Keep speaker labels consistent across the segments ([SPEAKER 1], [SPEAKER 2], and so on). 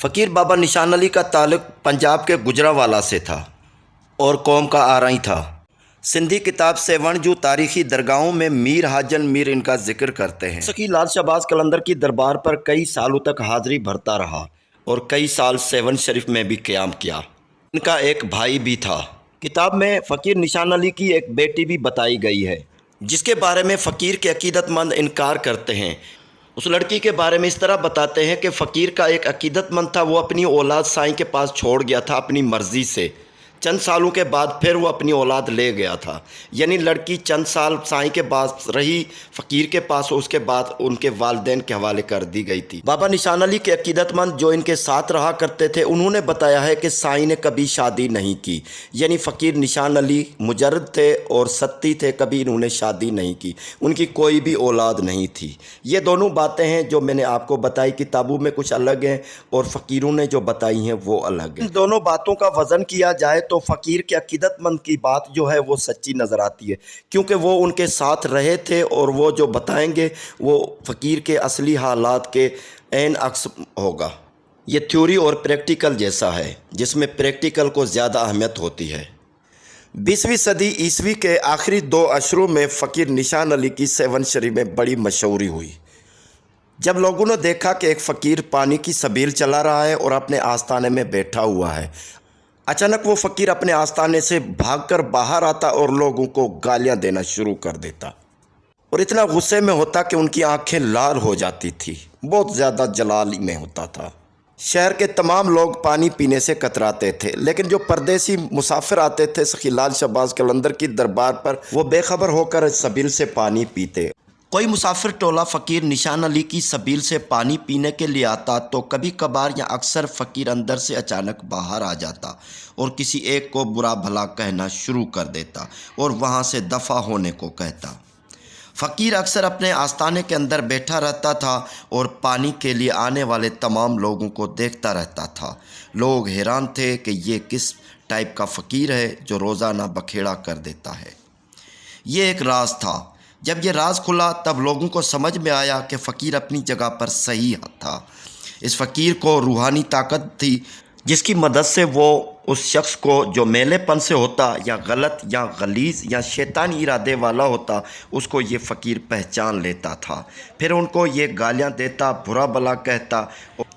[SPEAKER 1] फ़कीर बाबा निशान अली का ताल्लुक़ पंजाब के गुजरांवाला से था और कौम का आरई था। सिंधी किताब सेवणजू तारीख़ी दरगाहों में मीर हाजन मीर इनका जिक्र करते हैं। सकी लाल शहबाज कलंदर की दरबार पर कई सालों तक हाज़िरी भरता रहा और कई साल सेवन शरीफ में भी क़याम किया। इनका एक भाई भी था। किताब में फ़कीर निशान अली की एक बेटी भी बताई गई है, जिसके बारे में फ़कीर के अकीदतमंद इनकार करते हैं। उस लड़की के बारे में इस तरह बताते हैं कि फ़कीर का एक अकीदतमंद था, वो अपनी औलाद साईं के पास छोड़ गया था अपनी मर्ज़ी से। चंद सालों के बाद फिर वो अपनी औलाद ले गया था, यानी लड़की चंद साल साईं के पास रही फ़कीर के पास, उसके बाद उनके वालिदैन के हवाले कर दी गई थी। बाबा निशान अली के अकीदतमंद जो इनके साथ रहा करते थे, उन्होंने बताया है कि साईं ने कभी शादी नहीं की, यानी फ़कीर निशान अली मुजर्रद थे और सत्ती थे, कभी इन्होंने शादी नहीं की, उनकी कोई भी औलाद नहीं थी। ये दोनों बातें हैं जो मैंने आपको बताई, किताबों में कुछ अलग हैं और फ़कीरों ने जो बताई हैं वो अलग हैं। इन दोनों बातों का वज़न किया जाए तो फ़कीर के अकीदतमंद की बात जो है वो सच्ची नज़र आती है, क्योंकि वो उनके साथ रहे थे और वो जो बताएंगे वो फ़कीर के असली हालात के ऐन अक्स होगा। ये थ्योरी और प्रैक्टिकल जैसा है, जिसमें प्रैक्टिकल को ज़्यादा अहमियत होती है। 20वीं सदी ईस्वी के आखिरी 2 अशरों में फ़कीर निशान अली की सेवन शरीफ में बड़ी मशहूरी हुई। जब लोगों ने देखा कि एक फ़कीर पानी की सबील चला रहा है और अपने आस्थाने में बैठा हुआ है, अचानक वो फ़कीर अपने आस्थाने से भागकर बाहर आता और लोगों को गालियां देना शुरू कर देता और इतना गुस्से में होता कि उनकी आंखें लाल हो जाती थी। बहुत ज़्यादा जलाली में होता था। शहर के तमाम लोग पानी पीने से कतराते थे, लेकिन जो परदेसी मुसाफिर आते थे सखी लाल शहबाज कलंदर की दरबार पर, वो बेखबर होकर सबील से पानी पीते। कोई मुसाफिर टोला फ़कीर निशान अली की सबील से पानी पीने के लिए आता तो कभी कभार या अक्सर फ़कीर अंदर से अचानक बाहर आ जाता और किसी एक को बुरा भला कहना शुरू कर देता और वहाँ से दफ़ा होने को कहता। फ़कीर अक्सर अपने आस्थाने के अंदर बैठा रहता था और पानी के लिए आने वाले तमाम लोगों को देखता रहता था। लोग हैरान थे कि ये किस टाइप का फ़कीर है जो रोज़ाना बखेड़ा कर देता है। ये एक राज था। जब ये राज खुला तब लोगों को समझ में आया कि फ़कीर अपनी जगह पर सही था। इस फ़कीर को रूहानी ताकत थी, जिसकी मदद से वो उस शख्स को जो मेलेपन से होता या गलत या गलीज़ या शैतानी इरादे वाला होता, उसको ये फ़कीर पहचान लेता था। फिर उनको ये गालियाँ देता, बुरा भला कहता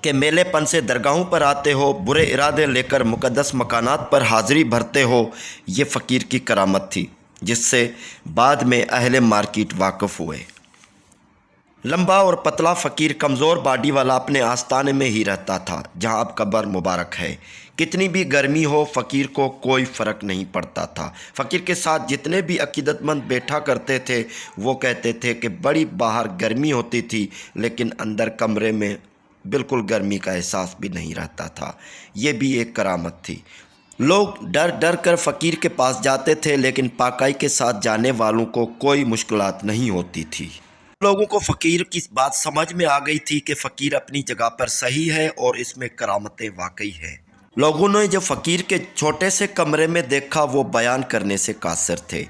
[SPEAKER 1] कि मेलेपन से दरगाहों पर आते हो, बुरे इरादे लेकर मुक़द्दस मकानात पर हाज़िरी भरते हो। ये फ़कीर की करामत थी, जिससे बाद में अहले मार्केट वाकिफ़ हुए। लंबा और पतला फ़कीर कमज़ोर बॉडी वाला अपने आस्थाने में ही रहता था, जहां अब कब्र मुबारक है। कितनी भी गर्मी हो, फ़कीर को कोई फ़र्क नहीं पड़ता था। फ़कीर के साथ जितने भी अकीदतमंद बैठा करते थे, वो कहते थे कि बड़ी बाहर गर्मी होती थी, लेकिन अंदर कमरे में बिल्कुल गर्मी का एहसास भी नहीं रहता था। ये भी एक करामत थी। लोग डर डर कर फ़कीर के पास जाते थे, लेकिन पाकाई के साथ जाने वालों को कोई मुश्किलात नहीं होती थी। लोगों को फ़कीर की बात समझ में आ गई थी कि फ़कीर अपनी जगह पर सही है और इसमें करामतें वाकई है। लोगों ने जो फ़कीर के छोटे से कमरे में देखा, वो बयान करने से कासिर थे।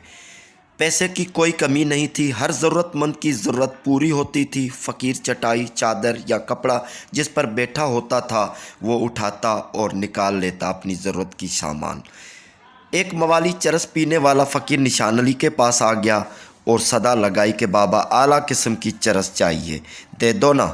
[SPEAKER 1] पैसे की कोई कमी नहीं थी, हर ज़रूरतमंद की ज़रूरत पूरी होती थी। फ़कीर चटाई, चादर या कपड़ा जिस पर बैठा होता था, वो उठाता और निकाल लेता अपनी ज़रूरत की सामान। एक मवाली चरस पीने वाला फ़कीर निशान अली के पास आ गया और सदा लगाई कि बाबा आला किस्म की चरस चाहिए, दे दो ना।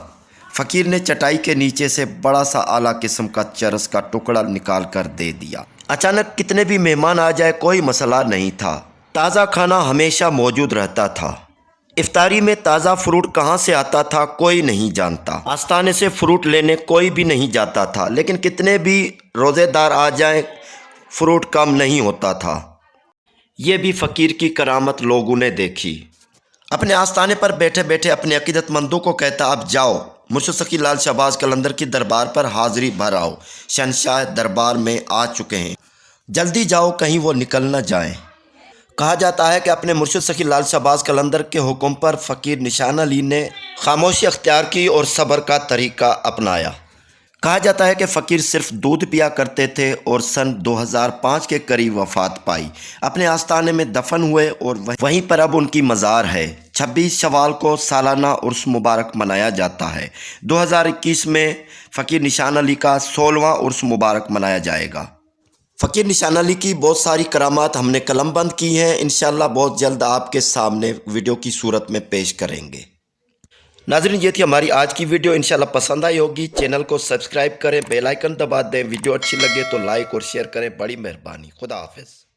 [SPEAKER 1] फ़कीर ने चटाई के नीचे से बड़ा सा आला किस्म का चरस का टुकड़ा निकाल कर दे दिया। अचानक कितने भी मेहमान आ जाए, कोई मसला नहीं था। ताज़ा खाना हमेशा मौजूद रहता था। इफ्तारी में ताज़ा फ्रूट कहाँ से आता था कोई नहीं जानता। आस्थाने से फ्रूट लेने कोई भी नहीं जाता था, लेकिन कितने भी रोज़ेदार आ जाएं, फ्रूट कम नहीं होता था। ये भी फ़कीर की करामत लोगों ने देखी। अपने आस्थाने पर बैठे बैठे अपने अकीदतमंदों को कहता, अब जाओ मुर्शिद सखी लाल शहबाज कलंदर की दरबार पर हाज़िरी भर आओ। शहंशाह दरबार में आ चुके हैं, जल्दी जाओ कहीं वो निकल न जाएँ। कहा जाता है कि अपने मुर्शिद सखी लाल शहबाज कलंदर के हुक्म पर फ़कीर निशान अली ने खामोशी अख्तियार की और सब्र का तरीक़ा अपनाया। کہا جاتا ہے کہ فقیر صرف دودھ پیا کرتے تھے اور سن 2005 کے قریب وفات پائی، اپنے آستانے میں دفن ہوئے اور وہیں پر اب ان کی مزار ہے۔ 26 شوال کو سالانہ عرس مبارک منایا جاتا ہے۔ 2021 میں فقیر نشان علی کا 16واں عرس مبارک منایا جائے گا۔ فقیر نشان علی کی بہت ساری کرامات ہم نے قلم بند کی ہیں، انشاءاللہ بہت جلد آپ کے سامنے ویڈیو کی صورت میں پیش کریں گے۔ ناظرین، یہ تھی ہماری آج کی ویڈیو، انشاءاللہ پسند آئی ہوگی۔ چینل کو سبسکرائب کریں، بیل آئیکن دبا دیں، ویڈیو اچھی لگے تو لائک اور شیئر کریں، بڑی مہربانی۔ خدا حافظ۔